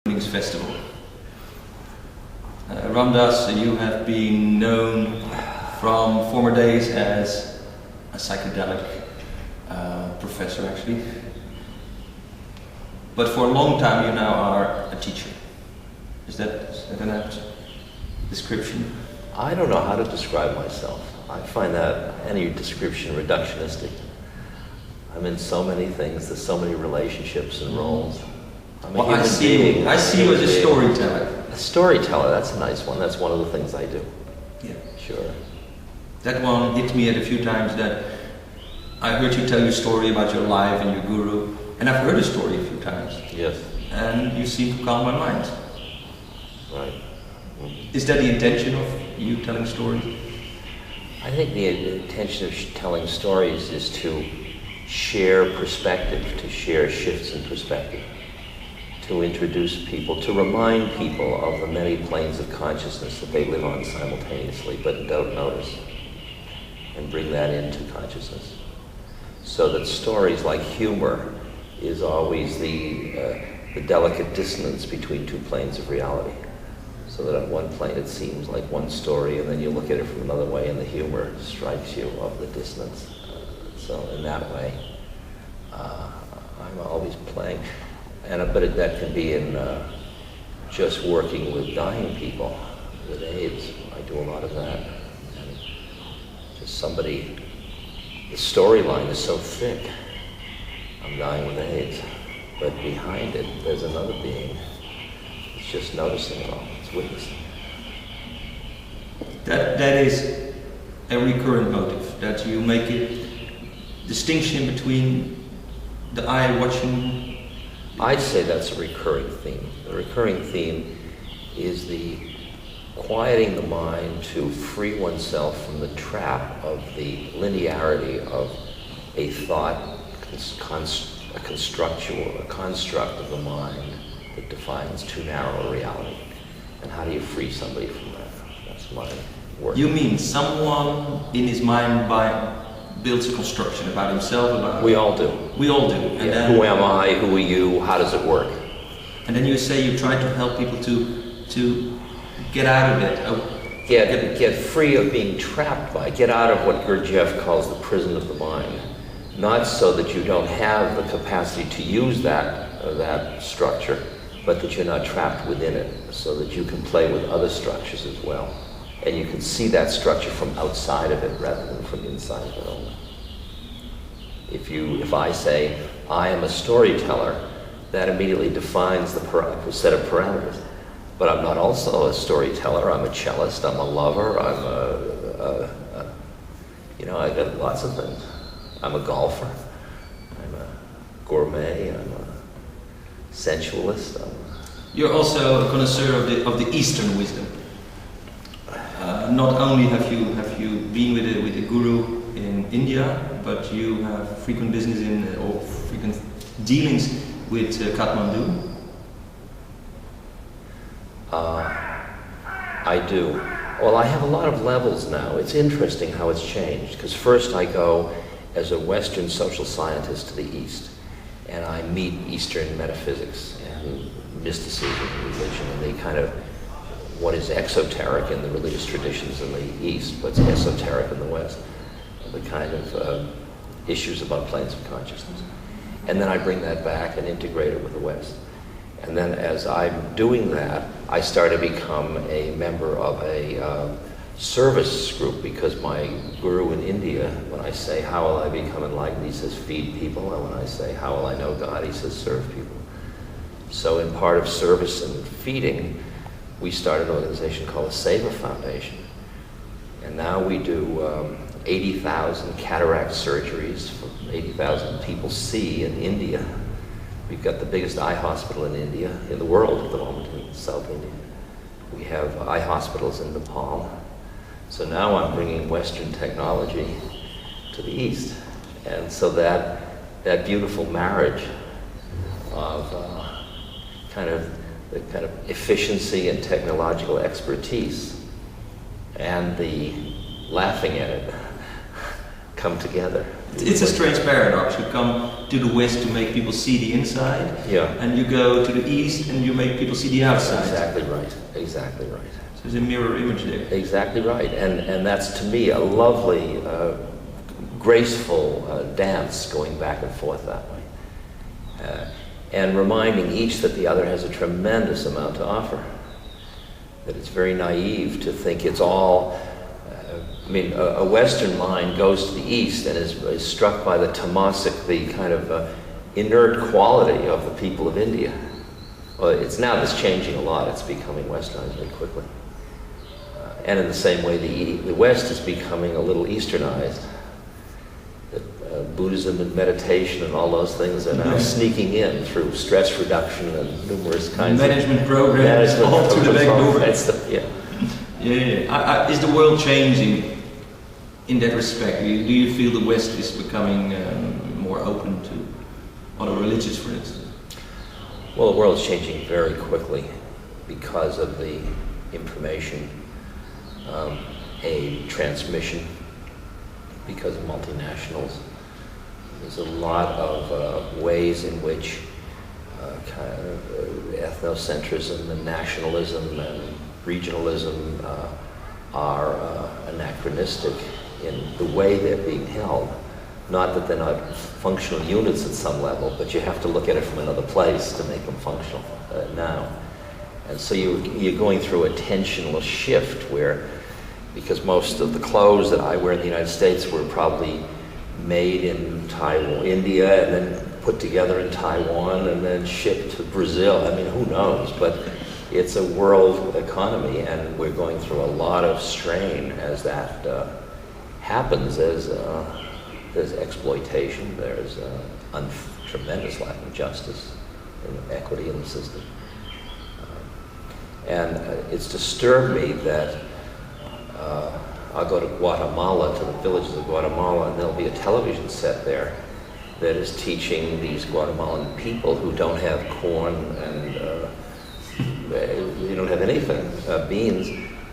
Festival. Ram Dass, you have been known from former days as a psychedelic professor, actually. But for a long time you now are a teacher. Is that an apt description? I don't know how to describe myself. I find that any description reductionistic. I'm in so many things, there's so many relationships and roles. Well, I see you as a storyteller. A storyteller, that's a nice one. That's one of the things I do. Yeah. Sure. That one hit me at a few times, that I heard you tell your story about your life and your guru, and I've heard the story a few times. Yes. And you seem to calm my mind. Right. Is that the intention of you telling stories? I think the intention of telling stories is to share perspective, to share shifts in perspective, to introduce people, to remind people of the many planes of consciousness that they live on simultaneously but don't notice, and bring that into consciousness. So that stories like humor is always the delicate dissonance between two planes of reality. So that on one plane it seems like one story, and then you look at it from another way and the humor strikes you of the dissonance. So in that way, I'm always playing. But that can be in just working with dying people with AIDS. I do a lot of that. And just somebody, the storyline is so thick. I'm dying with AIDS. But behind it, there's another being. It's just noticing it all. It's witnessing. That is a recurrent motive, that you make a distinction between the eye watching. I'd say that's a recurring theme. The recurring theme is the quieting the mind to free oneself from the trap of the linearity of a thought, a construct of the mind that defines too narrow a reality. And how do you free somebody from that? That's my work. You mean someone in his mind builds a construction about himself, about... We all do. We all do. And yeah. Who am I? Who are you? How does it work? And then you say you try to help people to get out of it. Get free of being trapped by it. Get out of what Gurdjieff calls the prison of the mind. Not so that you don't have the capacity to use that structure, but that you're not trapped within it, so that you can play with other structures as well. And you can see that structure from outside of it rather than from inside of it only. If I say, I am a storyteller, that immediately defines the set of parameters. But I'm not also a storyteller, I'm a cellist, I'm a lover, I got lots of things. I'm a golfer, I'm a gourmet, I'm a sensualist. You're also a connoisseur of the Eastern wisdom. Not only have you been with a guru in India, but you have frequent business or frequent dealings with Kathmandu. I do. Well, I have a lot of levels now. It's interesting how it's changed, because first I go as a Western social scientist to the East, and I meet Eastern metaphysics and mysticism and religion, and they kind of, what is exoteric in the religious traditions in the East, what's esoteric in the West, the kind of issues about planes of consciousness. And then I bring that back and integrate it with the West. And then as I'm doing that, I start to become a member of a service group, because my guru in India, when I say, how will I become enlightened, he says, feed people. And when I say, how will I know God, he says, serve people. So in part of service and feeding, we started an organization called the Seva Foundation. And now we do 80,000 cataract surgeries, 80,000 people see in India. We've got the biggest eye hospital in India, in the world at the moment, in South India. We have eye hospitals in Nepal. So now I'm bringing Western technology to the East. And so that beautiful marriage of the kind of efficiency and technological expertise and the laughing at it come together. It's a strange paradox. You come to the West to make people see the inside, and you go to the East and you make people see the outside. Exactly right. Exactly right. So there's a mirror image there. Exactly right. And that's to me a lovely, graceful dance going back and forth that way. And reminding each that the other has a tremendous amount to offer. That it's very naive to think it's all, a Western mind goes to the East and is struck by the tamasic, the kind of inert quality of the people of India. Well, it's changing a lot. It's becoming Westernized very quickly. And in the same way, the West is becoming a little Easternized. Buddhism and meditation and all those things are now sneaking in through stress reduction and numerous kinds management programs, all through the back door. Is the world changing in that respect? Do you feel the West is becoming more open to other religions, for instance? Well, the world is changing very quickly because of the information aid transmission, because of multinationals. There's a lot of ways in which kind of ethnocentrism and nationalism and regionalism are anachronistic in the way they're being held. Not that they're not functional units at some level, but you have to look at it from another place to make them functional now. And so you're going through a tensional shift where, because most of the clothes that I wear in the United States were probably made in Taiwan, India, and then put together in Taiwan, and then shipped to Brazil. I mean, who knows? But it's a world economy, and we're going through a lot of strain as that happens. There's exploitation, there's tremendous lack of justice and equity in the system. And it's disturbed me that I'll go to Guatemala, to the villages of Guatemala, and there'll be a television set there that is teaching these Guatemalan people who don't have corn and you don't have anything, beans,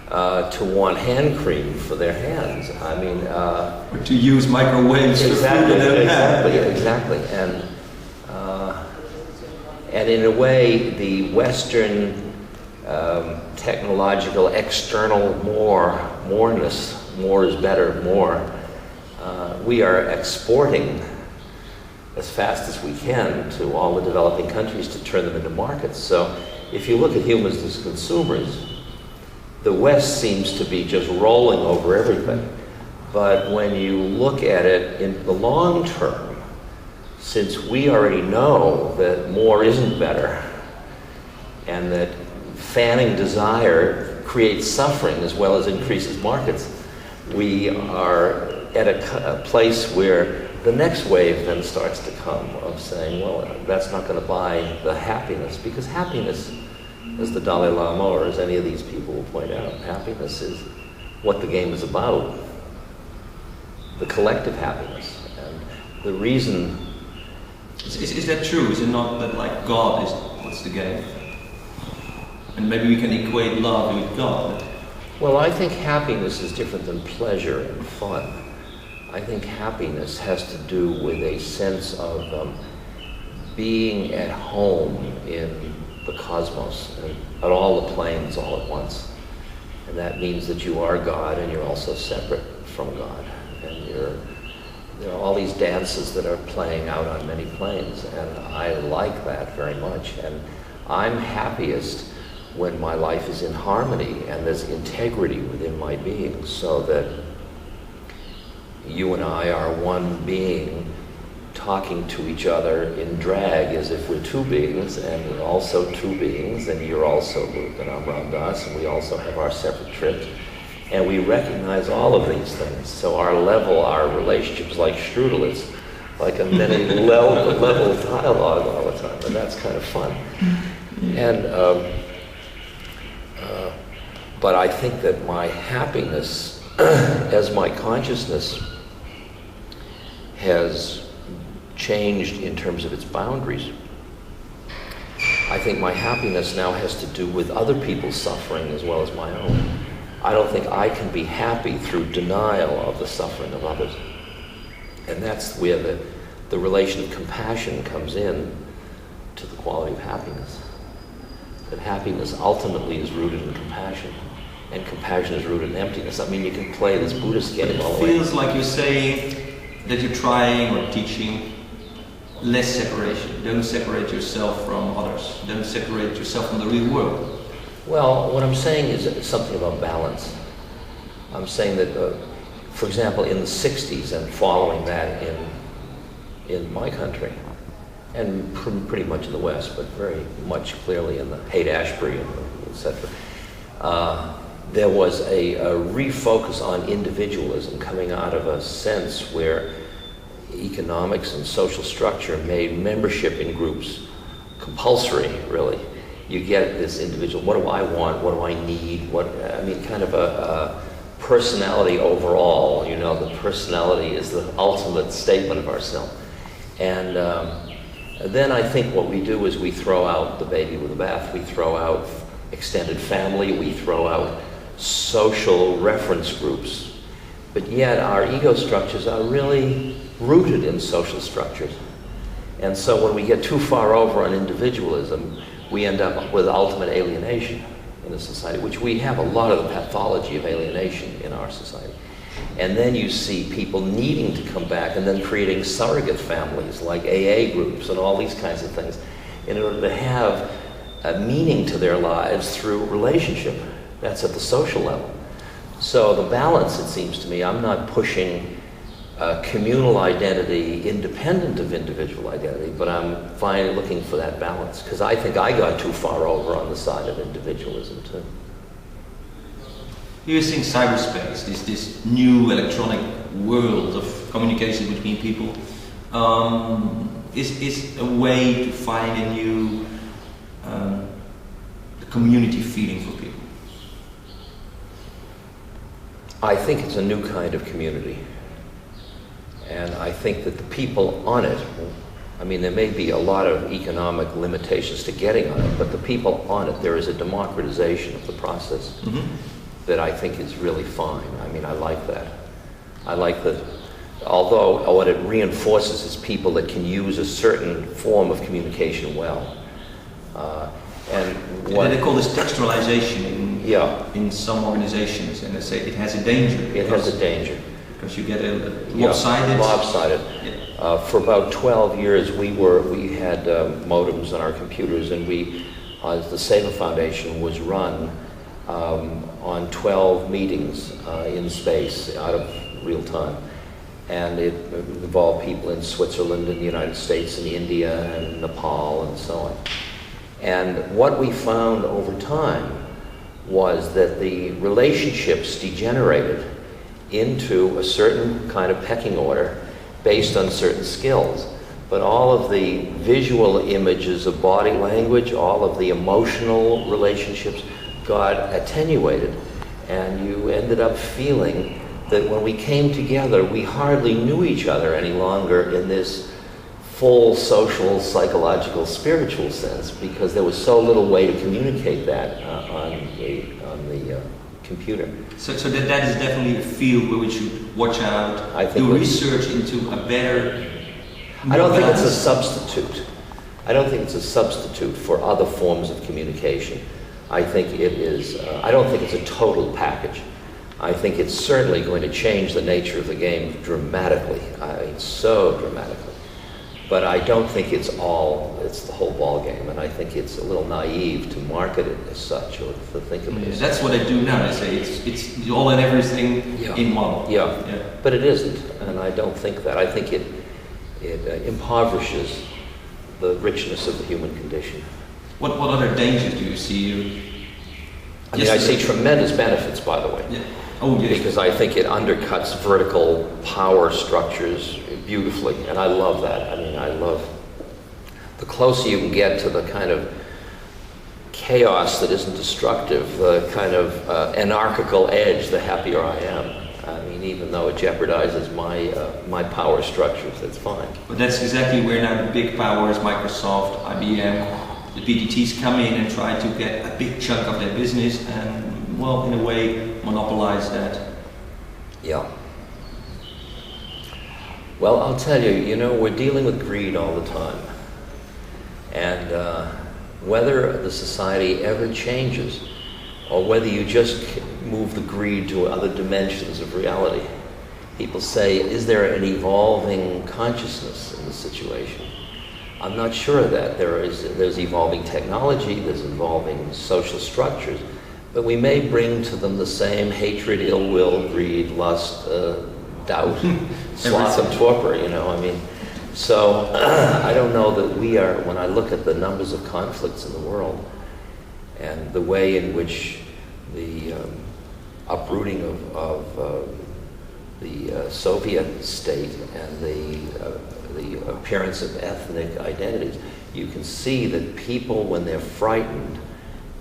to want hand cream for their hands. I mean, to use microwaves. Exactly. And in a way, the Western technological external moreness, more is better, more. We are exporting as fast as we can to all the developing countries to turn them into markets. So if you look at humans as consumers, the West seems to be just rolling over everything. But when you look at it in the long term, since we already know that more isn't better, and that fanning desire creates suffering as well as increases markets, we are at a place where the next wave then starts to come of saying, well, that's not going to buy the happiness, because happiness, as the Dalai Lama or as any of these people will point out, happiness is what the game is about, the collective happiness. And the reason... Is that true? Is it not that, like, God is what's the game? And maybe we can equate love with God. Well, I think happiness is different than pleasure and fun. I think happiness has to do with a sense of being at home in the cosmos, and at all the planes all at once. And that means that you are God and you're also separate from God. And there are all these dances that are playing out on many planes, and I like that very much. And I'm happiest when my life is in harmony and there's integrity within my being, so that you and I are one being talking to each other in drag as if we're two beings, and we're also two beings, and you're also Luc and I'm Ram Dass, and we also have our separate trips. And we recognize all of these things. So our relationship is like strudel. It's like a many level dialogue all the time, and that's kind of fun. And but I think that my happiness as my consciousness has changed in terms of its boundaries. I think my happiness now has to do with other people's suffering as well as my own. I don't think I can be happy through denial of the suffering of others. And that's where the relation of compassion comes in to the quality of happiness. That happiness ultimately is rooted in compassion, and compassion is rooted in emptiness. I mean, you can play this Buddhist game all the way. It feels like you're saying that you're trying or teaching less separation. Don't separate yourself from others. Don't separate yourself from the real world. Well, what I'm saying is something about balance. I'm saying that, for example, in the 60s and following that in my country, and pretty much in the West, but very much clearly in the Haight-Ashbury, etc., there was a refocus on individualism coming out of a sense where economics and social structure made membership in groups compulsory, really. You get this individual, what do I want, what do I need, kind of a personality overall. You know, the personality is the ultimate statement of ourselves. And then I think what we do is we throw out the baby with the bath. We throw out extended family. We throw out social reference groups. But yet our ego structures are really rooted in social structures. And so when we get too far over on individualism, we end up with ultimate alienation in a society, which we have a lot of the pathology of alienation in our society. And then you see people needing to come back and then creating surrogate families like AA groups and all these kinds of things in order to have a meaning to their lives through relationship. That's at the social level. So the balance, it seems to me, I'm not pushing communal identity independent of individual identity, but I'm finally looking for that balance, because I think I got too far over on the side of individualism too. You're seeing cyberspace, this new electronic world of communication between people, is a way to find a new community feeling for people. I think it's a new kind of community. And I think that the people on it, I mean, there may be a lot of economic limitations to getting on it, but the people on it, there is a democratization of the process that I think is really fine. I mean, I like that. I like that, although what it reinforces is people that can use a certain form of communication well. And what they call this textualization in some organizations, and they say it has a danger. It has a danger. Because you get a lopsided. Lopsided. Yeah. For about 12 years, we had modems on our computers, and the Seva Foundation was run on 12 meetings in space out of real time. And it involved people in Switzerland and the United States and India and Nepal and so on. And what we found over time was that the relationships degenerated into a certain kind of pecking order based on certain skills. But all of the visual images of body language, all of the emotional relationships got attenuated, and you ended up feeling that when we came together, we hardly knew each other any longer in this full social, psychological, spiritual sense, because there was so little way to communicate that on the computer. So that is definitely a field where we should watch out, do research into a better... I don't think it's a substitute. I don't think it's a substitute for other forms of communication. I think it is, I don't think it's a total package. I think it's certainly going to change the nature of the game dramatically. I mean, so dramatically. But I don't think it's the whole ball game, and I think it's a little naive to market it as such, or to think of it as... That's what they do now. They say it's all and everything in one. Yeah, but it isn't, and I don't think that. I think it impoverishes the richness of the human condition. What other dangers do you see? I see tremendous benefits, by the way. Yeah. Oh, yes. Because I think it undercuts vertical power structures beautifully, and I love that. I mean, I love the closer you can get to the kind of chaos that isn't destructive, the kind of anarchical edge, the happier I am. I mean, even though it jeopardizes my power structures, that's fine. But that's exactly where now the big powers, Microsoft, IBM, the PTTs come in and try to get a big chunk of their business and, well, in a way, monopolize that. Yeah. Well, I'll tell you, you know, we're dealing with greed all the time. And whether the society ever changes, or whether you just move the greed to other dimensions of reality, people say, is there an evolving consciousness in the situation? I'm not sure of that. There's evolving technology, there's evolving social structures, but we may bring to them the same hatred, ill will, greed, lust, doubt, sloth and torpor, you know, I mean. So I don't know that we are, when I look at the numbers of conflicts in the world and the way in which the uprooting of the Soviet state and the appearance of ethnic identities, you can see that people, when they're frightened,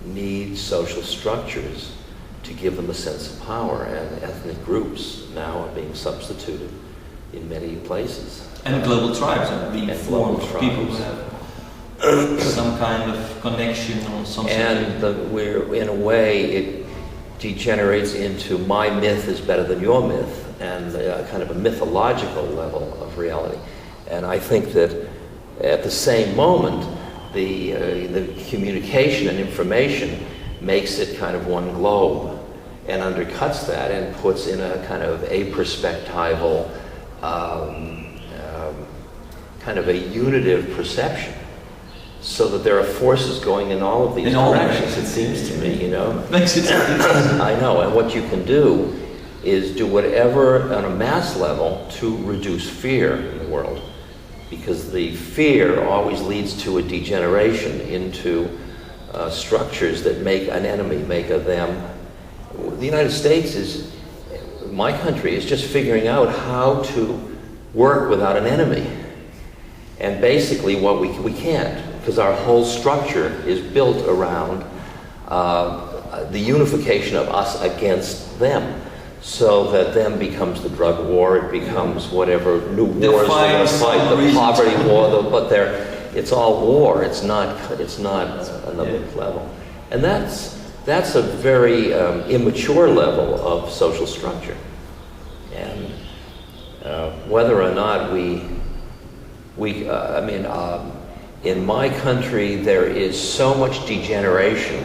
need social structures to give them a sense of power, and ethnic groups now are being substituted in many places. And global tribes are being formed of people who have some kind of connection on some we're, in a way, it degenerates into my myth is better than your myth, and kind of a mythological level of reality. And I think that at the same moment, the communication and information makes it kind of one globe and undercuts that and puts in a kind of aperspectival, kind of a unitive perception, so that there are forces going in all of these directions, it seems to me, you know. Makes it I know, and what you can do is do whatever on a mass level to reduce fear in the world, because the fear always leads to a degeneration into structures that make an enemy, make a them. The United States is, my country, is just figuring out how to work without an enemy. And basically what we can't, because our whole structure is built around the unification of us against them. So that them becomes the drug war, it becomes whatever new wars we're going to fight, the poverty war, but it's all war, it's not another level. And that's a very immature level of social structure. And whether or not in my country there is so much degeneration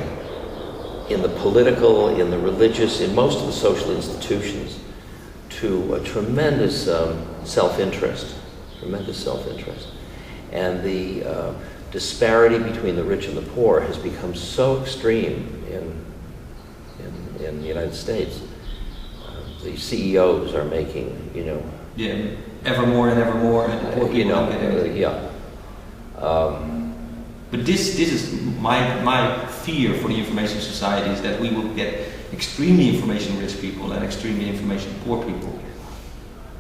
in the political, in the religious, in most of the social institutions, to a tremendous self-interest. And the disparity between the rich and the poor has become so extreme in the United States. The CEOs are making, you know... Yeah, ever more and ever more, and the poor people don't get anything. Yeah. But this is my fear for the information society, is that we will get extremely information-rich people and extremely information-poor people,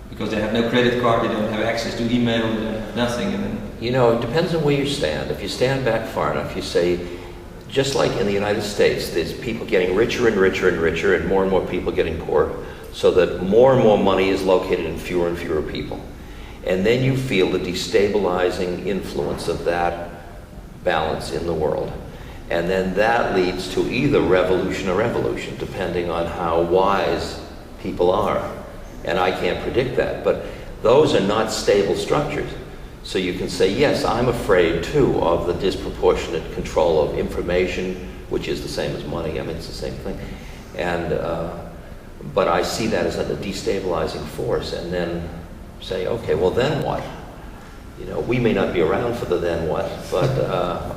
because they have no credit card, they don't have access to email, they don't have nothing. And then, you know, it depends on where you stand. If you stand back far enough, you say, just like in the United States, there's people getting richer and richer and richer, and more people getting poor, so that more and more money is located in fewer and fewer people. And then you feel the destabilizing influence of that balance in the world. And then that leads to either revolution or evolution, depending on how wise people are. And I can't predict that, but those are not stable structures. So you can say, yes, I'm afraid too of the disproportionate control of information, which is the same as money. I mean, it's the same thing. And, but I see that as a destabilizing force, and then say, okay, well then what? You know, we may not be around for the then what, but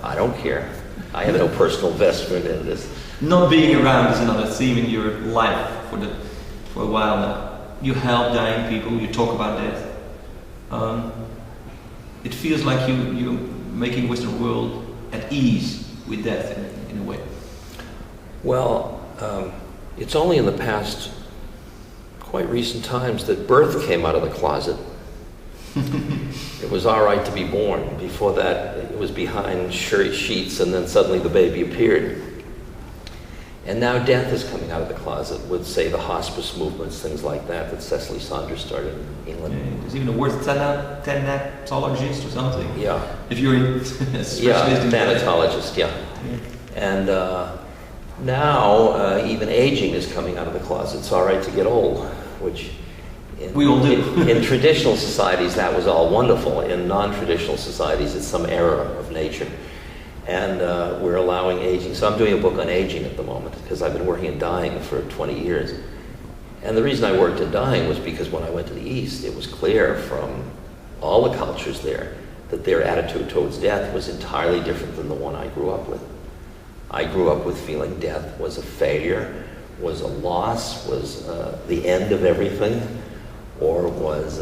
I don't care. I have no personal investment in this. Not being around is another theme in your life for a while now. You help dying people, you talk about death. It feels like you're making the Western world at ease with death in a way. Well, it's only in the past, quite recent times, that birth came out of the closet. It was all right to be born. Before that, it was behind sheets, and then suddenly the baby appeared. And now death is coming out of the closet with, say, the hospice movements, things like that Cecily Saunders started in England. Yeah, there's even a word, thanatologist or something. Yeah. If you're a specialist in thanatologist, yeah. And now even aging is coming out of the closet. It's all right to get old, which We all do. In traditional societies, that was all wonderful. In non-traditional societies, it's some error of nature. And we're allowing aging. So I'm doing a book on aging at the moment, because I've been working in dying for 20 years. And the reason I worked in dying was because when I went to the East, it was clear from all the cultures there that their attitude towards death was entirely different than the one I grew up with. I grew up with feeling death was a failure, was a loss, was the end of everything, or was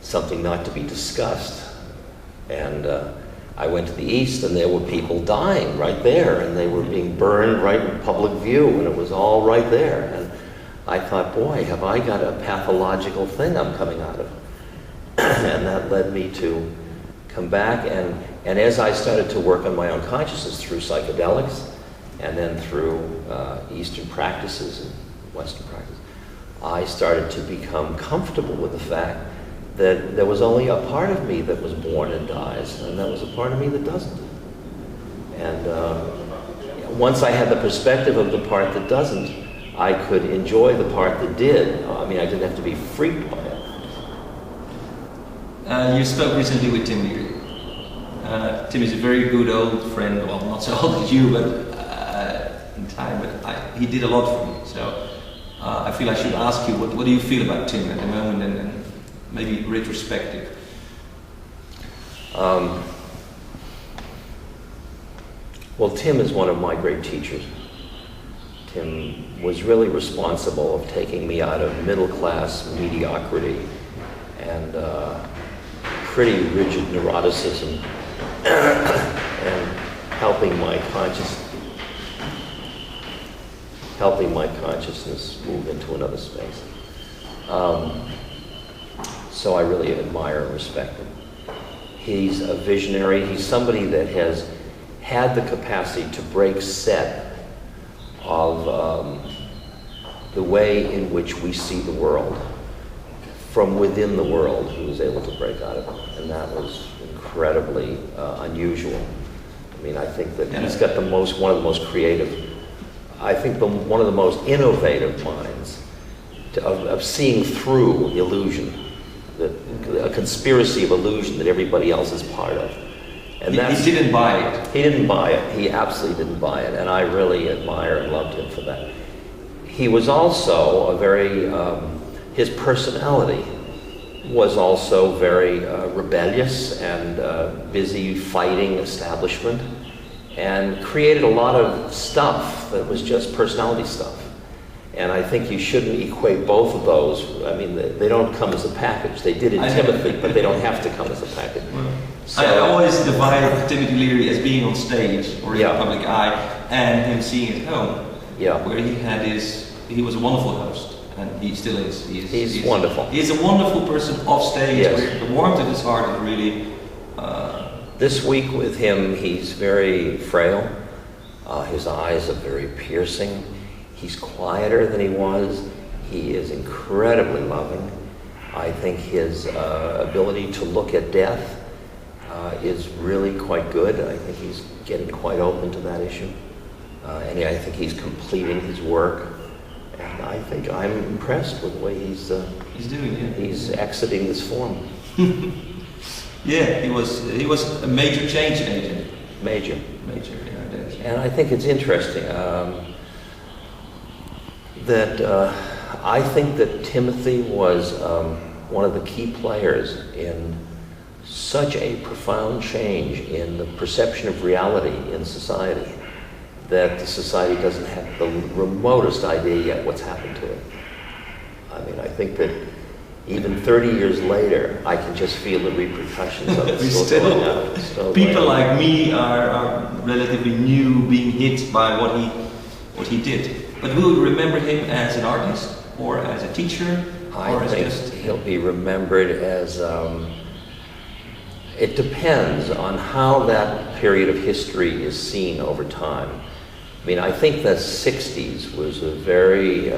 something not to be discussed. And I went to the East, and there were people dying right there, and they were being burned right in public view, and it was all right there. And I thought, boy, have I got a pathological thing I'm coming out of. And that led me to come back, and as I started to work on my own consciousness through psychedelics, and then through Eastern practices and Western practice, I started to become comfortable with the fact that there was only a part of me that was born and dies, and there was a part of me that doesn't. And once I had the perspective of the part that doesn't, I could enjoy the part that did. I mean, I didn't have to be freaked by it. You spoke recently with Tim Leary. Tim is a very good old friend, well, not so old as you, but in time, but he did a lot for me. So I feel I should ask you, what do you feel about Tim at the moment, and maybe retrospective? Well, Tim is one of my great teachers. Tim was really responsible of taking me out of middle-class mediocrity and pretty rigid neuroticism and helping my consciousness move into another space. So I really admire and respect him. He's a visionary. He's somebody that has had the capacity to break set of the way in which we see the world from within the world. He was able to break out of it, and that was incredibly unusual. I mean, I think that he's got one of the most creative, I think one of the most innovative minds of seeing through illusion, a conspiracy of illusion that everybody else is part of. And he didn't buy it. He didn't buy it. He absolutely didn't buy it, and I really admire and loved him for that. He was also a very, his personality was also very rebellious and busy fighting establishment, and created a lot of stuff that was just personality stuff. And I think you shouldn't equate both of those. I mean, they don't come as a package. They did in Timothy, but they don't have to come as a package. So, I always divide Timothy Leary as being on stage or in the public eye, and him seeing at home, where he was a wonderful host, and he still is. He's wonderful. He's a wonderful person off stage, where the warmth of his heart is really... This week with him, he's very frail. His eyes are very piercing. He's quieter than he was. He is incredibly loving. I think his ability to look at death is really quite good. I think he's getting quite open to that issue. And I think he's completing his work. And I think I'm impressed with the way he's doing it. He's exiting this form. Yeah, he was a major change agent. Major. Yeah, and I think it's interesting that I think that Timothy was one of the key players in such a profound change in the perception of reality in society that the society doesn't have the remotest idea yet what's happened to it. I mean, I think that even 30 years later, I can just feel the repercussions of it still going out. People like me are relatively new, being hit by what he did. But we would remember him as an artist, or as a teacher, I think he'll be remembered as, it depends on how that period of history is seen over time. I mean, I think the 60s was a very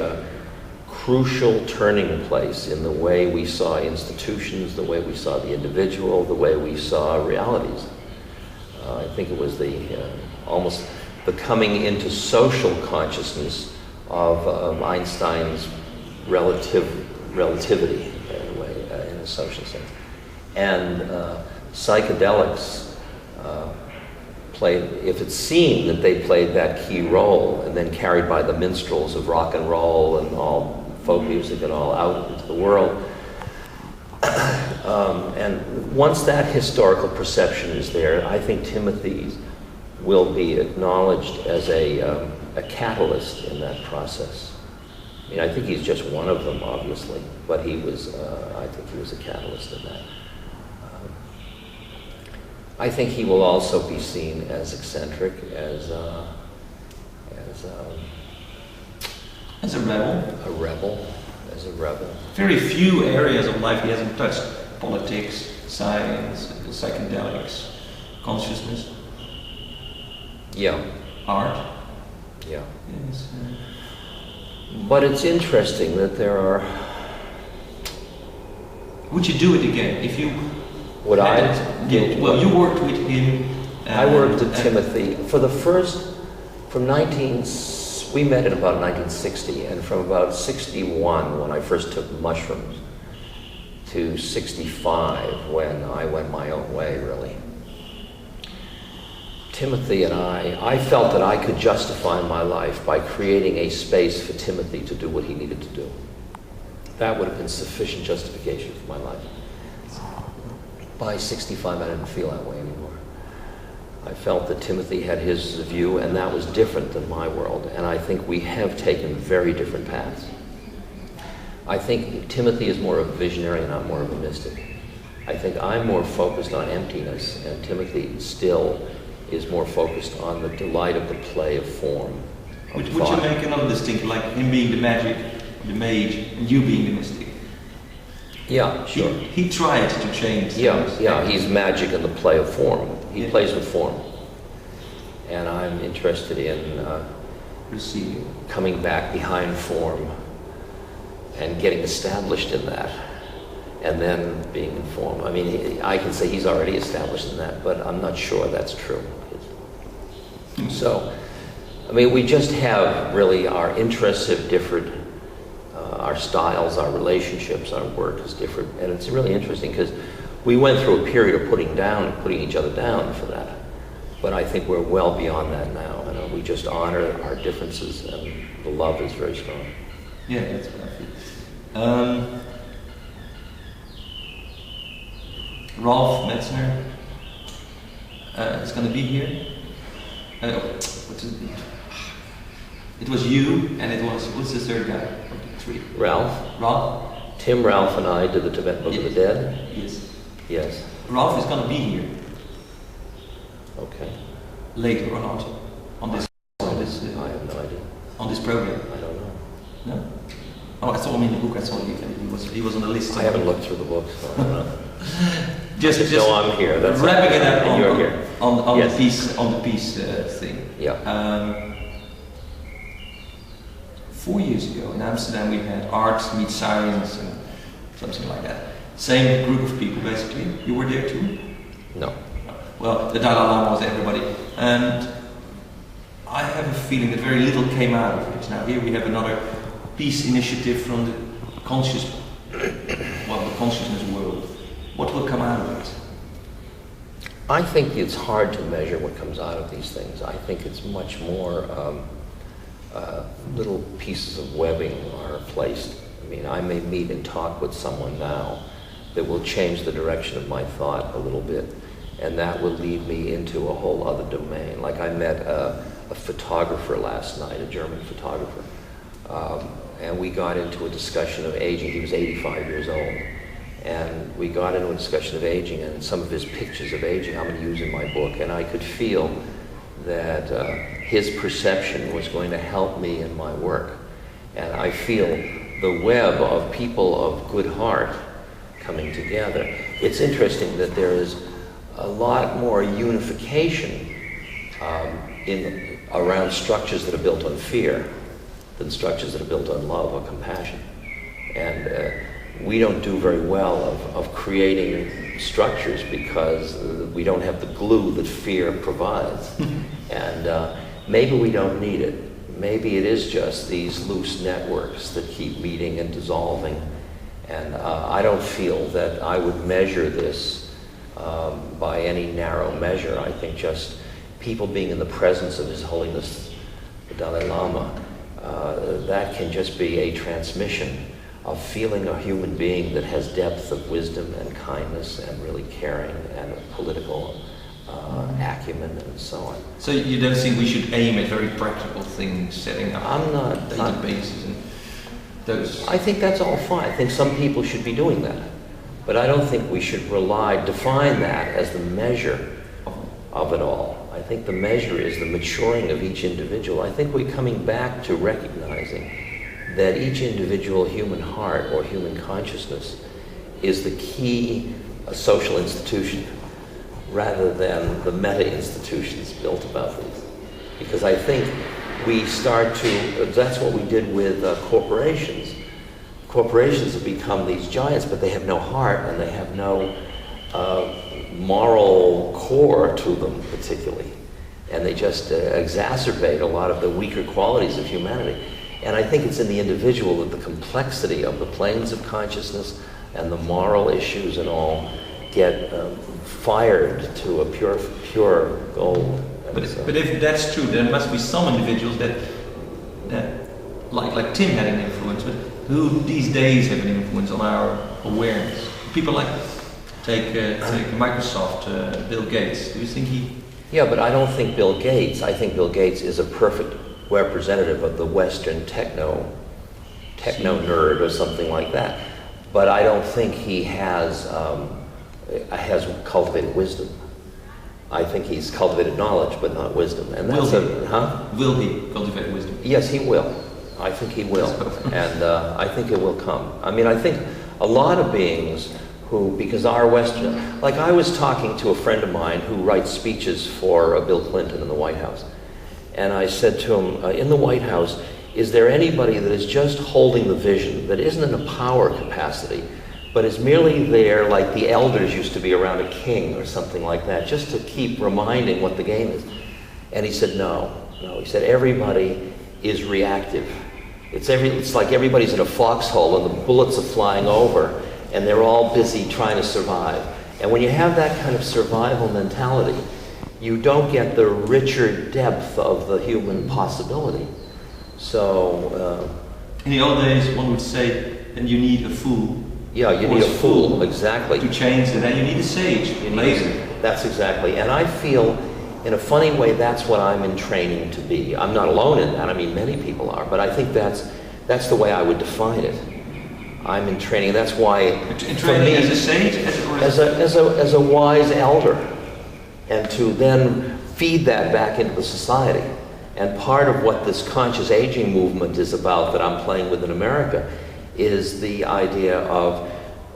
crucial turning place in the way we saw institutions, the way we saw the individual, the way we saw realities. I think it was almost the coming into social consciousness of Einstein's relativity, in a way, in a social sense. And psychedelics played, if it's seen that they played that key role, and then carried by the minstrels of rock and roll and all folk music and all out into the world. And once that historical perception is there, I think Timothy will be acknowledged as a catalyst in that process. I mean, I think he's just one of them, obviously, but he was, I think he was a catalyst in that. I think he will also be seen as eccentric, as a rebel. A rebel, as a rebel. Very few areas of life he hasn't touched: politics, science, psychedelics, consciousness. Yeah. Art. Yeah. Yes. But it's interesting that there are. Would you do it again if you? Would I? Well, you worked with him. I worked with Timothy for the first, we met in about 1960, and from about 61, when I first took mushrooms, to 65, when I went my own way, really. Timothy and I felt that I could justify my life by creating a space for Timothy to do what he needed to do. That would have been sufficient justification for my life. By 65, I didn't feel that way anymore. I felt that Timothy had his view, and that was different than my world, and I think we have taken very different paths. I think Timothy is more of a visionary and I'm more of a mystic. I think I'm more focused on emptiness, and Timothy still is more focused on the delight of the play of form. Would you make another distinction, like him being the magic, the mage, and you being the mystic? Yeah, sure. He tried to change. Yeah, he's magic in the play of form. He plays with form. And I'm interested in receiving, coming back behind form and getting established in that, and then being in form. I mean, I can say he's already established in that, but I'm not sure that's true. So, I mean, we just have really our interests have differed. Our styles, our relationships, our work is different. And it's really interesting because we went through a period of putting each other down for that. But I think we're well beyond that now. And we just honor our differences, and the love is very strong. Yeah, that's what I feel. Rolf Metzner is going to be here. What's his name? It was you, and it was, what's the third guy of the three? Ralph. Tim, Ralph, and I did the Tibetan Book of the Dead. Yes. Ralph is going to be here. Okay. Later or not? On this. I have no idea. On this program. I don't know. No. Oh, I saw him in the book. I saw he was on the list. I haven't looked through the book, so I don't know. just I'm here. That's wrapping it up on, you're here. On Yes. the peace thing. Yeah. 4 years ago in Amsterdam we had art meet science and something like that. Same group of people basically. You were there too? No. Well, the Dalai Lama was everybody, and I have a feeling that very little came out of it. Now here we have another peace initiative from the consciousness world. What will come out of it? I think it's hard to measure what comes out of these things. I think it's much more little pieces of webbing are placed. I mean, I may meet and talk with someone now that will change the direction of my thought a little bit, and that will lead me into a whole other domain. Like I met a photographer last night, a German photographer, and we got into a discussion of aging. He was 85 years old, and we got into a discussion of aging and some of his pictures of aging I'm going to use in my book, and I could feel that his perception was going to help me in my work. And I feel the web of people of good heart coming together. It's interesting that there is a lot more unification around structures that are built on fear than structures that are built on love or compassion. And we don't do very well of creating structures because we don't have the glue that fear provides. And maybe we don't need it. maybe it is just these loose networks that keep meeting and dissolving. And I don't feel that I would measure this by any narrow measure. I think just people being in the presence of His Holiness the Dalai Lama, that can just be a transmission of feeling a human being that has depth of wisdom and kindness and really caring and political acumen and so on. So you don't think we should aim at very practical things, setting up I'm databases and those? I think that's all fine. I think some people should be doing that. But I don't think we should define that as the measure of it all. I think the measure is the maturing of each individual. I think we're coming back to recognizing that each individual human heart or human consciousness is the key social institution rather than the meta-institutions built about these. Because I think we start to, that's what we did with corporations. Corporations have become these giants, but they have no heart and they have no moral core to them particularly. And they just exacerbate a lot of the weaker qualities of humanity. And I think it's in the individual that the complexity of the planes of consciousness and the moral issues and all get fired to a pure gold. But if that's true, there must be some individuals that like Tim had an influence, but who these days have an influence on our awareness. People like take Microsoft, Bill Gates. Do you think he? Yeah, but I don't think Bill Gates. I think Bill Gates is a perfect representative of the Western techno nerd or something like that. But I don't think he has cultivated wisdom. I think he's cultivated knowledge, but not wisdom. And that's Will he cultivate wisdom? Yes, he will. I think he will, and I think it will come. I mean, I think a lot of beings who, because our Western, like I was talking to a friend of mine who writes speeches for Bill Clinton in the White House, and I said to him, in the White House, is there anybody that is just holding the vision, that isn't in a power capacity, but is merely there like the elders used to be around a king or something like that, just to keep reminding what the game is? And he said, no. He said, everybody is reactive. It's like everybody's in a foxhole and the bullets are flying over and they're all busy trying to survive. And when you have that kind of survival mentality, you don't get the richer depth of the human possibility. So... in the old days, one would say, then you need a fool. Yeah, you need a fool, exactly. To change it, and you need a sage later. That's exactly. And I feel, in a funny way, that's what I'm in training to be. I'm not alone in that. I mean, many people are. But I think that's the way I would define it. I'm in training. That's why, in training as a sage? As a wise elder. And to then feed that back into the society. And part of what this conscious aging movement is about that I'm playing with in America is the idea of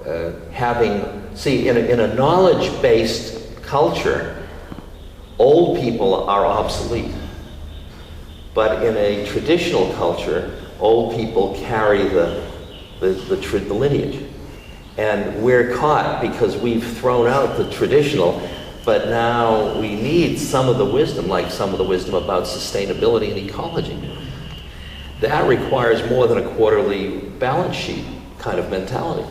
in a knowledge-based culture, old people are obsolete. But in a traditional culture, old people carry the lineage. And we're caught because we've thrown out the traditional, but now we need some of the wisdom, like some of the wisdom about sustainability and ecology. That requires more than a quarterly balance sheet kind of mentality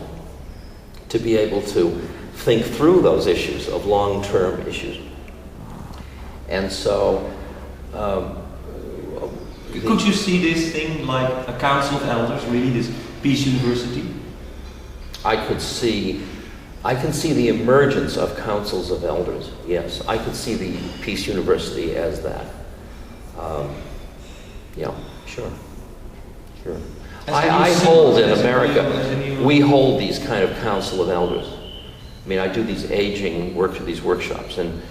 to be able to think through those issues of long-term issues. And so... could you see this thing like a council of elders, really, this peace university? I can see the emergence of councils of elders, yes. I could see the peace university as that. Yeah, sure. I hold in America, we hold these kind of council of elders. I mean, I do these these workshops, and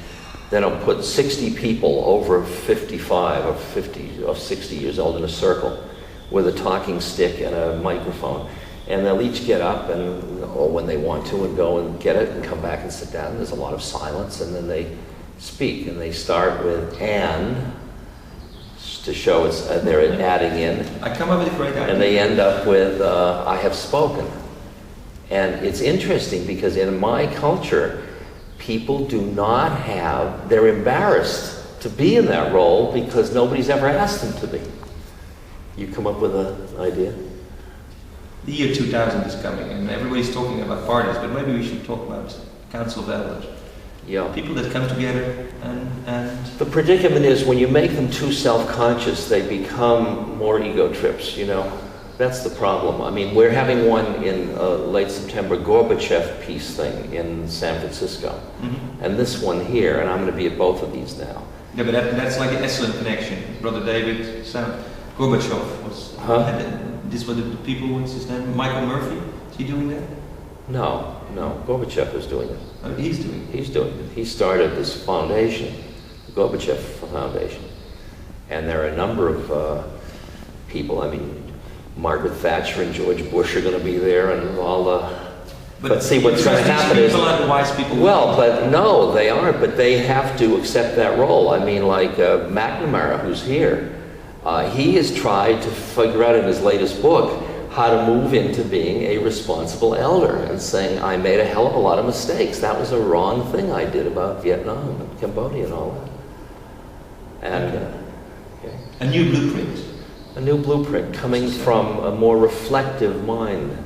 then I'll put 60 people over 55 or 50 or 60 years old in a circle with a talking stick and a microphone. And they'll each get up or when they want to, and go and get it and come back and sit down. There's a lot of silence, and then they speak, and they start with "and" to show they're adding in. I come up with a great idea. And they end up with "I have spoken." And it's interesting because in my culture, people they're embarrassed to be in that role because nobody's ever asked them to be. You come up with an idea? The year 2000 is coming, and everybody's talking about parties, but maybe we should talk about council of elders. Yeah. People that come together and... The predicament is when you make them too self-conscious, they become more ego trips, you know. That's the problem. I mean, we're having one in late September, Gorbachev peace thing in San Francisco. Mm-hmm. And this one here, and I'm going to be at both of these now. Yeah, but that's like an excellent connection. Brother David, son, Gorbachev was... This was the people, what's his name? Michael Murphy? Is he doing that? No, Gorbachev is doing it. Oh, he's doing it. He's doing it. He started this foundation, the Gorbachev Foundation. And there are a number of people, I mean, Margaret Thatcher and George Bush are going to be there, and all the... But see, what's going to happen is... Wise people. Well, but no, they aren't, but they have to accept that role. I mean, like McNamara, who's here, he has tried to figure out in his latest book how to move into being a responsible elder and saying, I made a hell of a lot of mistakes. That was a wrong thing I did about Vietnam and Cambodia and all that. And okay. A new blueprint. A new blueprint coming from a more reflective mind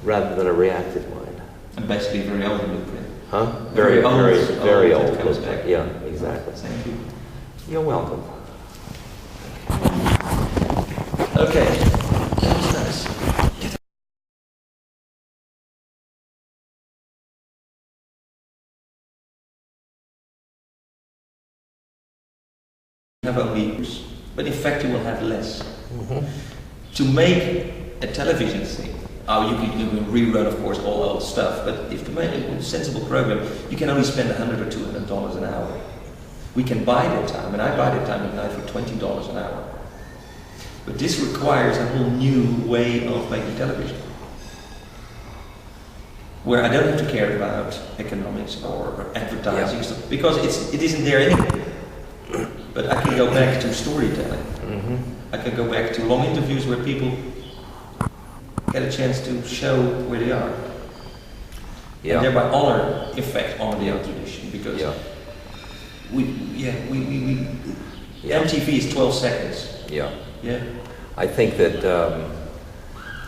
rather than a reactive mind. And basically a very old blueprint. Huh? Very old comes back. Yeah, exactly. Thank you. You're welcome. Okay. That's nice. Have only, but in fact you will have less. Mm-hmm. To make a television thing, you can rerun, of course, all old stuff, but if to make a sensible program, you can only spend $100 or $200 an hour. We can buy that time, and I buy that time at night for $20 an hour. But this requires a whole new way of making television, where I don't have to care about economics or advertising stuff, because it isn't there anyway. But I can go back to storytelling. Mm-hmm. I can go back to long interviews where people get a chance to show where they are. Yeah. And thereby honor, in fact, honor the old tradition, because MTV is 12 seconds. Yeah. Yeah. I think that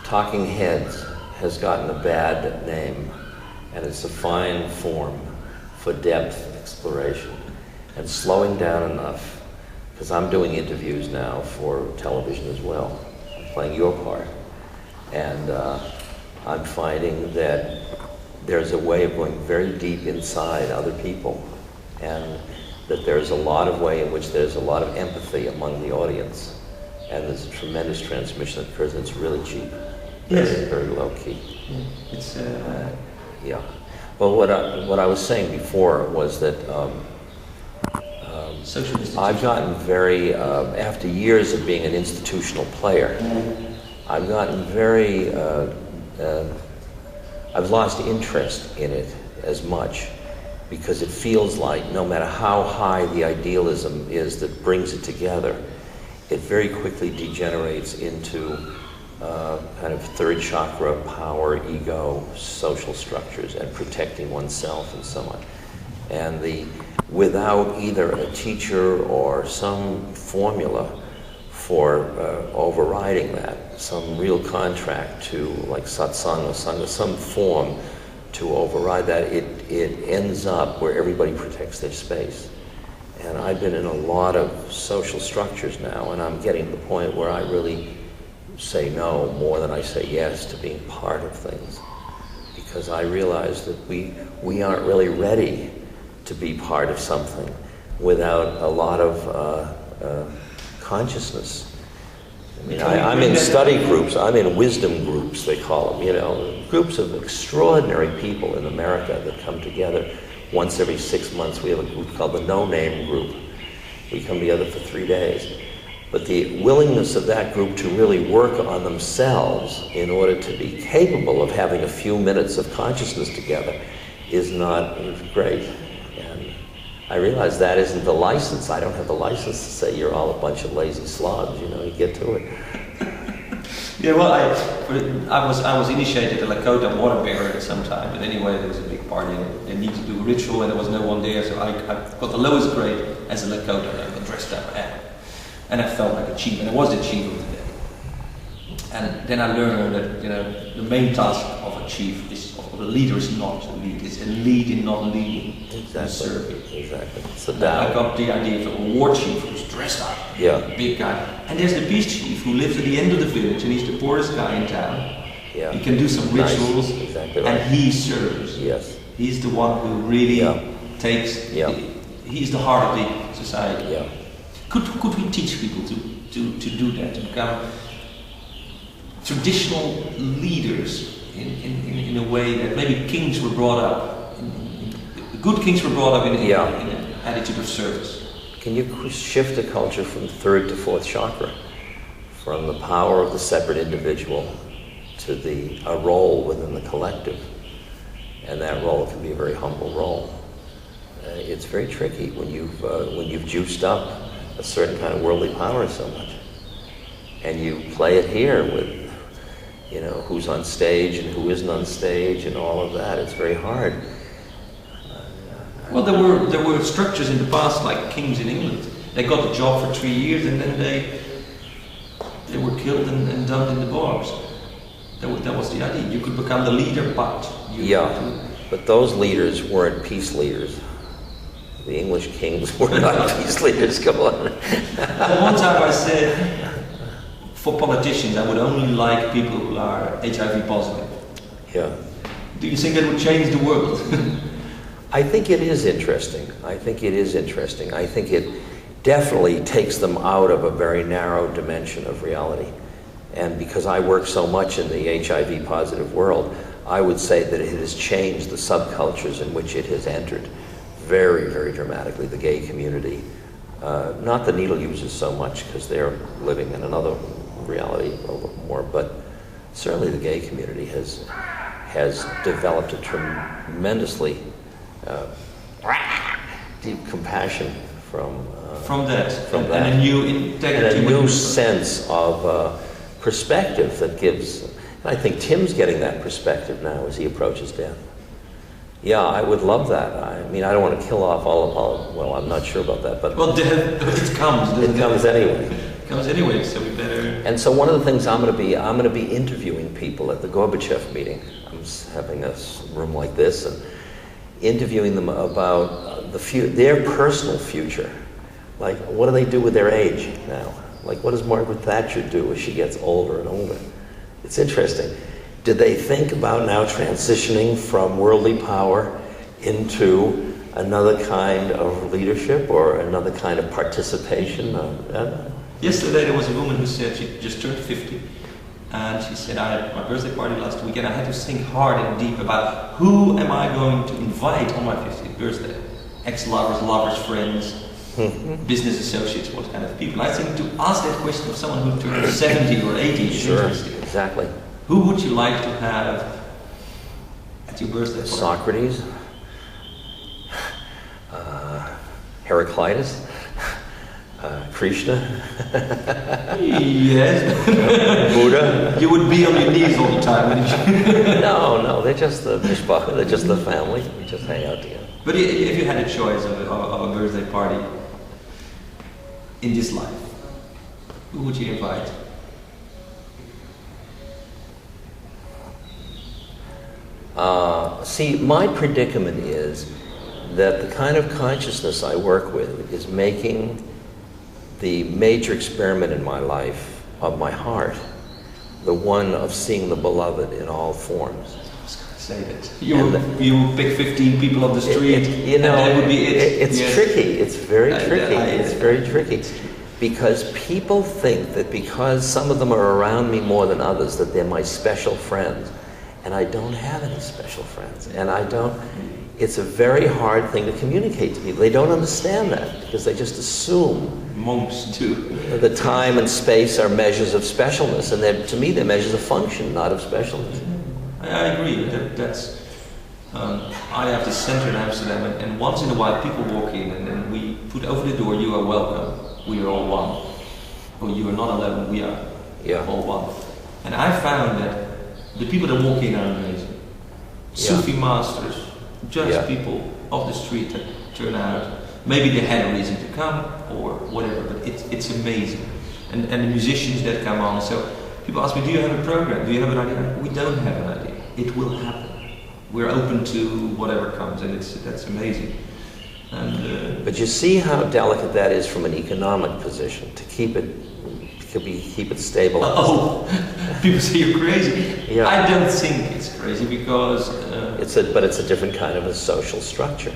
Talking Heads has gotten a bad name, and it's a fine form for depth exploration and slowing down enough, because I'm doing interviews now for television as well. I'm playing your part. And I'm finding that there's a way of going very deep inside other people, and that there's a lot of way in which there's a lot of empathy among the audience. And there's a tremendous transmission that occurs, and it's really cheap. Yes. Very low key. Yeah. It's yeah. Well, what I was saying before was that I've gotten very, after years of being an institutional player, I've gotten very, I've lost interest in it as much, because it feels like no matter how high the idealism is that brings it together, it very quickly degenerates into kind of third chakra, power, ego, social structures, and protecting oneself and so on. And without either a teacher or some formula for overriding that, some real contract to, like satsang or sangha, some form to override that, it ends up where everybody protects their space. And I've been in a lot of social structures now, and I'm getting to the point where I really say no more than I say yes to being part of things, because I realize that we aren't really ready to be part of something without a lot of consciousness. I mean, I'm in study groups, I'm in wisdom groups, they call them, you know, groups of extraordinary people in America that come together. Once every 6 months, we have a group called the No Name Group. We come together for 3 days. But the willingness of that group to really work on themselves in order to be capable of having a few minutes of consciousness together is not great. And I realize that isn't the license. I don't have the license to say you're all a bunch of lazy slobs, you know, you get to it. Yeah, well, I was initiated a Lakota water bearer at some time, but anyway, there was a big party and they needed to do a ritual and there was no one there, so I got the lowest grade as a Lakota and I got dressed up and I felt like a chief, and I was the chief of the day. And then I learned that the main task of a chief of a leader is not to lead. It's a lead in not leading. Exactly. Serving. Exactly. So I got the idea of a war chief who's dressed up, big guy. And there's the peace chief who lives at the end of the village, and he's the poorest guy in town. Yeah. He can do some rituals, exactly right. and he serves. Yes. He's the one who really takes. He's the heart of the society. Yeah. Could we teach people to do that, to become traditional leaders in a way that maybe kings were brought up? Good kings were brought up in an attitude of service. Can you shift the culture from third to fourth chakra, from the power of the separate individual to a role within the collective? And that role can be a very humble role. It's very tricky when you've juiced up a certain kind of worldly power so much, and you play it here with who's on stage and who isn't on stage and all of that. It's very hard. Well, there were structures in the past, like kings in England. They got the job for 3 years and then they were killed and dumped in the bogs. That was the idea. You could become the leader, but but those leaders weren't peace leaders. The English kings were not peace leaders. Come on. One time I said, for politicians, I would only like people who are HIV positive. Yeah. Do you think that would change the world? I think it is interesting. I think it definitely takes them out of a very narrow dimension of reality. And because I work so much in the HIV positive world, I would say that it has changed the subcultures in which it has entered very, very dramatically. The gay community, not the needle users so much, because they're living in another reality a little more, but certainly the gay community has developed a tremendously deep compassion from that, and a new integrity, and a new sense of perspective that gives. And I think Tim's getting that perspective now as he approaches death. Yeah, I would love that. I mean, I don't want to kill off all. Well, I'm not sure about that, but it comes. It comes anyway. It comes anyway, so we better. And so one of the things I'm going to be interviewing people at the Gorbachev meeting. I'm having a room like this and interviewing them about their personal future. Like, what do they do with their age now? Like, what does Margaret Thatcher do as she gets older and older? It's interesting. Did they think about now transitioning from worldly power into another kind of leadership or another kind of participation? Yesterday there was a woman who said she just turned 50. And she said, I had my birthday party last weekend. I had to think hard and deep about who am I going to invite on my 50th birthday? Ex-lovers, lovers, friends, business associates, what kind of people? I think to ask that question of someone who turned 70 or 80 is interesting. Exactly. Who would you like to have at your birthday party? Socrates, Heraclitus, Krishna. Yes. Buddha. You would be on your knees all the time, wouldn't you? No, they're just the mishpacha, they're just the family. We just hang out together. But if you had a choice of a birthday party in this life, who would you invite? See, my predicament is that the kind of consciousness I work with is making the major experiment in my life of my heart, the one of seeing the beloved in all forms. I was going to say that. You pick 15 people on the street, and that would be it. It's tricky. It's very tricky. It's very tricky. Because people think that because some of them are around me more than others, that they're my special friends. And I don't have any special friends. And it's a very hard thing to communicate to people. They don't understand that because they just assume monks do. The time and space are measures of specialness, and to me they're measures of function, not of specialness. I agree. That's I have this center in Amsterdam, and once in a while people walk in, and then we put over the door, "You are welcome. We are all one." Or "You are not alone. We are all one." And I found that the people that walk in are amazing. Sufi masters, just people off the street that turn out. Maybe they had a reason to come or whatever, but it's amazing. And the musicians that come on. So people ask me, do you have a program? Do you have an idea? We don't have an idea. It will happen. We're open to whatever comes, and that's amazing. And, but you see how delicate that is from an economic position, to keep it stable. Oh, people say you're crazy. Yeah. I don't think it's crazy because but it's a different kind of a social structure.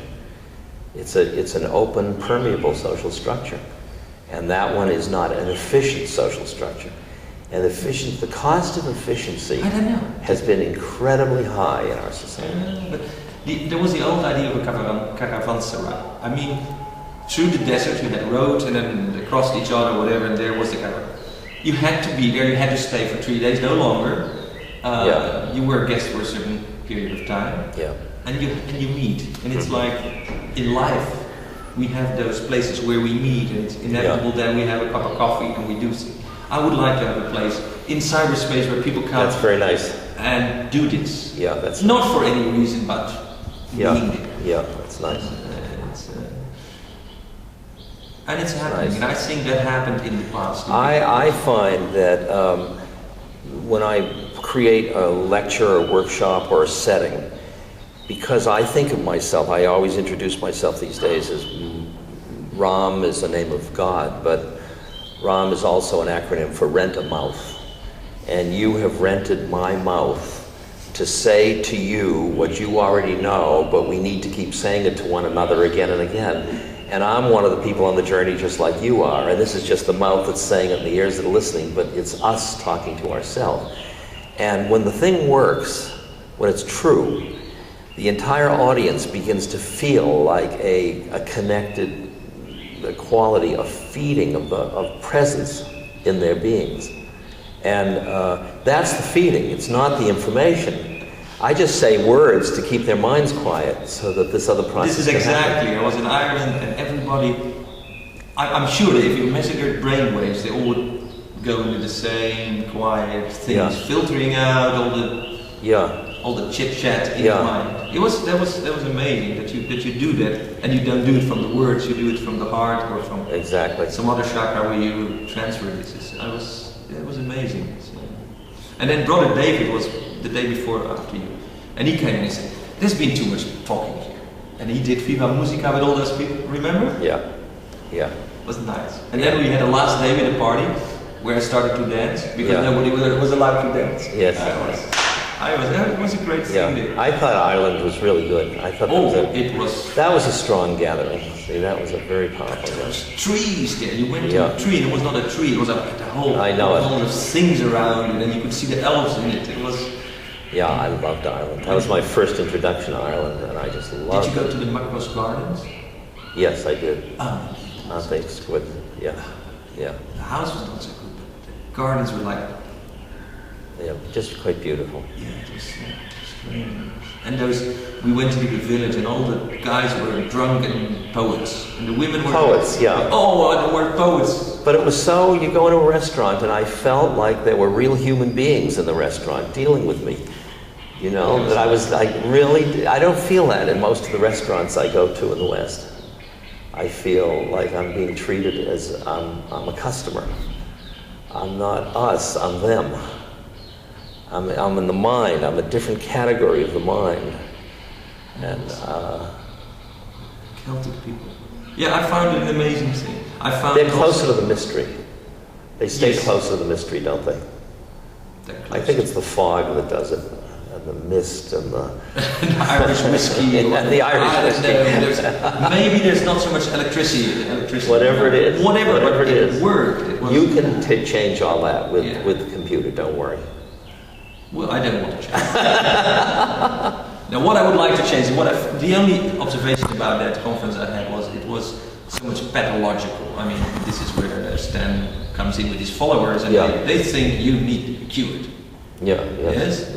It's an open, permeable social structure, and that one is not an efficient social structure. And the cost of efficiency I don't know. has been incredibly high in our society. But there was the old idea of a caravanserai. I mean, through the desert you had roads, and then they crossed each other, whatever, and there was the caravan. You had to be there. You had to stay for 3 days, no longer. You were a guest for a certain period of time. Yeah. And you meet, and it's like in life we have those places where we meet, and it's inevitable that we have a cup of coffee and we do things. I would like to have a place in cyberspace where people come. That's very nice. And do this. Yeah, that's not for any reason, but being there. Yeah, that's nice. And it's happening, nice. and I think that happened in the past. I find that when I create a lecture or workshop or a setting, because I think of myself, I always introduce myself these days as Ram is the name of God, but Ram is also an acronym for rent a mouth. And you have rented my mouth to say to you what you already know, but we need to keep saying it to one another again and again. And I'm one of the people on the journey just like you are, and this is just the mouth that's saying it and the ears that are listening, but it's us talking to ourselves. And when the thing works, when it's true, the entire audience begins to feel like a connected quality of feeding, of presence in their beings. And that's the feeding, it's not the information. I just say words to keep their minds quiet so that this other process This is exactly, I was in Ireland and everybody, I'm sure that if you measured brainwaves, they all would go into the same quiet things, filtering out all the chit chat in your mind. That was amazing that you do that, and you don't do it from the words, you do it from the heart or from some other chakra where you transfer this. It was amazing. So. And then Brother David was the day before after you, and he came and he said, "There's been too much talking here," and he did Viva Musica with all those people. Remember? Yeah. It was nice. And then we had the last day with a party where I started to dance because nobody was allowed to dance. Yes. It was a great thing there. I thought Ireland was really good. I thought that was a strong gathering. See, that was a very powerful gathering. There was trees there. You went to a tree, and it was not a tree. It was a whole of things around it, and you could see the elves in it. It was. Yeah, I loved Ireland. That was my first introduction to Ireland, and I just loved it. Did you go to the Macross Gardens? Yes, I did. I think it's good. Yeah. The house was not so good, but the gardens were like. Yeah, just quite beautiful. Yeah, it was strange. And we went to the village, and all the guys were drunk and poets, and the women were poets. Yeah. Oh, they were poets. But it was so. You go into a restaurant, and I felt like there were real human beings in the restaurant dealing with me. You know, that I was like really. I don't feel that in most of the restaurants I go to in the West. I feel like I'm being treated as I'm a customer. I'm not us. I'm them. I'm in the mind. I'm a different category of the mind. And Celtic people. Yeah, I found it an amazing thing. They're closer to the mystery. They stay closer to the mystery, don't they? I think it's the fog that does it, and the mist, and the Irish whiskey, and the Irish whiskey. Maybe there's not so much electricity. Whatever it is. Whatever it is. It worked. You can change all that with the computer. Don't worry. Well, I don't want to change. Now, what I would like to change, the only observation about that conference I had was it was so much pathological. I mean, this is where Stan comes in with his followers, and they think you need to be cured. Yes.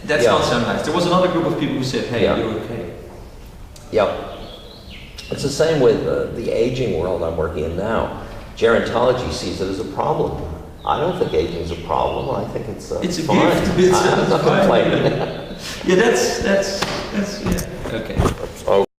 That's not so nice. There was another group of people who said, "Hey, you're okay." Yep. It's the same with the aging world I'm working in now. Gerontology sees it as a problem. I don't think aging is a problem. I think it's a fine. gift. I'm not complaining. Yeah, that's okay.